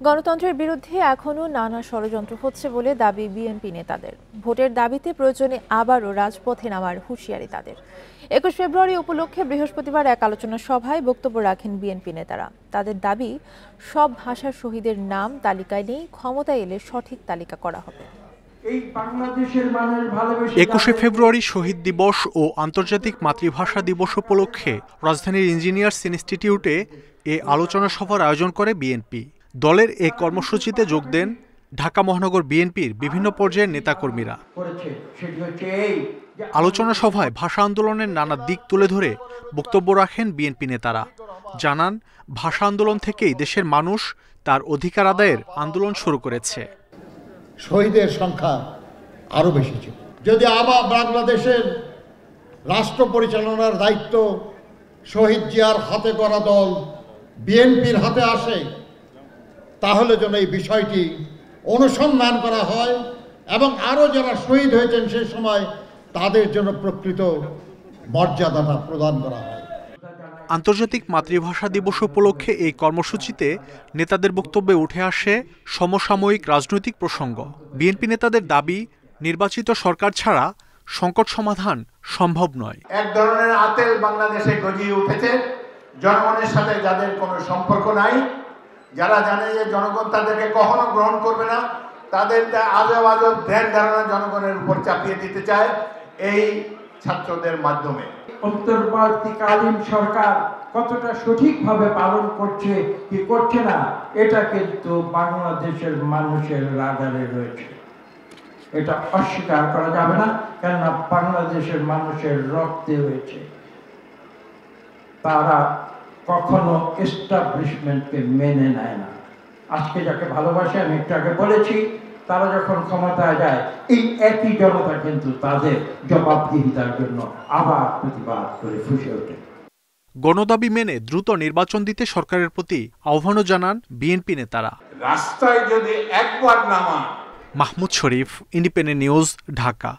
গণতন্ত্রের বিরুদ্ধে এখনও নানা ষড়যন্ত্র হচ্ছে বলে দাবি বিএনপি নেতাদের। ভোটের দাবিতে প্রয়োজনে আবারও রাজপথে নামার হুঁশিয়ারি তাদের। ২১ ফেব্রুয়ারি উপলক্ষে বৃহস্পতিবার এক আলোচনা সভায় বক্তব্য রাখেন বিএনপি নেতারা। তাদের দাবি, সব ভাষার শহীদের নাম তালিকায় নেই, ক্ষমতায় এলে সঠিক তালিকা করা হবে। ২১শে ফেব্রুয়ারি শহীদ দিবস ও আন্তর্জাতিক মাতৃভাষা দিবস উপলক্ষে রাজধানীর ইঞ্জিনিয়ার্স ইনস্টিটিউটে এ আলোচনা সভার আয়োজন করে বিএনপি। দলের এ কর্মসূচিতে যোগ দেন ঢাকা মহানগর বিএনপির বিভিন্ন পর্যায়ের নেতাকর্মীরা। আলোচনা সভায় ভাষা আন্দোলনের নানা দিক তুলে ধরে বক্তব্য রাখেন বিএনপি নেতারা। জানান, ভাষা আন্দোলন থেকেই দেশের মানুষ তার অধিকার আদায়ের আন্দোলন শুরু করেছে। শহীদের সংখ্যা আরো বেশি ছিল। যদি আবার বাংলাদেশের রাষ্ট্র পরিচালনার দায়িত্ব শহীদ জিয়ার হাতে করা দল বিএনপির হাতে আসে, তাহলে যেন এই বিষয়টি অনুসন্ধান করা হয় এবং আরো যারা শহীদ হয়েছেন সেই সময় তাদের জন্য প্রকৃত মর্যাদাটা প্রদান করা হয়। আন্তর্জাতিক মাতৃভাষা দিবস উপলক্ষে এই কর্মসূচিতে নেতাদের বক্তব্যে উঠে আসে সমসাময়িক রাজনৈতিক প্রসঙ্গ। বিএনপি নেতাদের দাবি, নির্বাচিত সরকার ছাড়া সংকট সমাধান সম্ভব নয়। এক ধরনের আতেল বাংলাদেশে গজিয়ে উঠেছে, জনগণের সাথে যাদের কোনো সম্পর্ক নাই, যারা জানে যে জনগণ তাদেরকে কখনো গ্রহণ করবে না, তাদের আজব আজব ধ্যান ধারণা জনগণের উপর চাপিয়ে দিতে চায় এই ছাত্রদের মাধ্যমে। অন্তর্বর্তীকালীন সরকার কতটা সঠিকভাবে পালন করছে কি করছে না, এটা কিন্তু বাংলাদেশের মানুষের রাডারে রয়েছে। এটা অস্বীকার করা যাবে না, কেননা বাংলাদেশের মানুষের রক্তে রয়েছে। তারা কখনো এস্টাবলিশমেন্টকে মেনে নেয় না। আজকে যাকে ভালোবাসে, আমি একটু আগে বলেছি, তারা যখন ক্ষমতায় যায় এই একই জনতা কিন্তু তাদের জবাবদিহিতার জন্য আবার প্রতিবাদ করে ফুঁসে ওঠে। গণদাবি মেনে দ্রুত নির্বাচন দিতে সরকারের প্রতি আহ্বানও জানান বিএনপি নেতারা। রাস্তায় যদি একবার নামা। মাহমুদ শরীফ, ইন্ডিপেন্ডেন্ট নিউজ, ঢাকা।